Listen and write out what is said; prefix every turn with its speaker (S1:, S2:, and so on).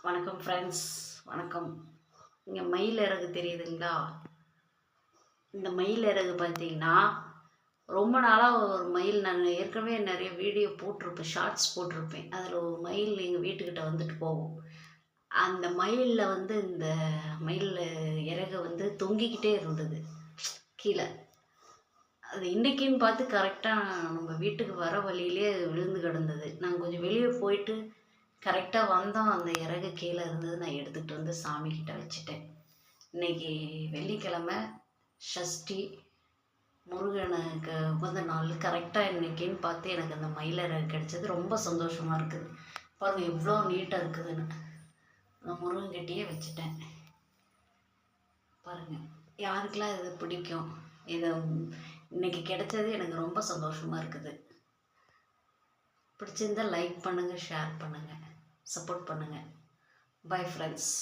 S1: வணக்கம் ஃப்ரெண்ட்ஸ், வணக்கம். இங்கே மயில் இறகு தெரியுதுங்களா? இந்த மயில் இறகு பார்த்தீங்கன்னா ரொம்ப நாளாக ஒரு மயில், நான் ஏற்கனவே நிறைய வீடியோ போட்டிருப்பேன், ஷார்ட்ஸ் போட்டிருப்பேன். அதில் ஒரு மயில் எங்கள் வீட்டுக்கிட்ட வந்துட்டு போகும். அந்த மயிலில் இந்த மயில் இறகு தொங்கிக்கிட்டே இருந்தது கீழே. அது இன்றைக்கின்னு பார்த்து கரெக்டாக நம்ம வீட்டுக்கு வர வழியிலே விழுந்து கிடந்தது. நாங்கள் கொஞ்சம் வெளியே போயிட்டு கரெக்டாக வந்தோம். அந்த இறகு கீழே இருந்தது. நான் எடுத்துகிட்டு வந்து சாமிக்கிட்ட வச்சுட்டேன். இன்றைக்கி வெள்ளிக்கிழமை, சஷ்டி, முருகனுக்கு உகந்த நாள். கரெக்டாக இன்றைக்கின்னு பார்த்து எனக்கு அந்த மயில் இறகு கிடச்சது. ரொம்ப சந்தோஷமாக இருக்குது. பாருங்கள் எவ்வளோ நீட்டாக இருக்குதுன்னு. நான் முருகன்கிட்டயே வச்சுட்டேன். பாருங்கள், யாருக்கெல்லாம் இது பிடிக்கும்? இதை இன்றைக்கி கிடைச்சது எனக்கு ரொம்ப சந்தோஷமாக இருக்குது. பிடிச்சிருந்தால் லைக் பண்ணுங்கள், ஷேர் பண்ணுங்கள், சப்போர்ட் பண்ணுங்கள். Bye friends.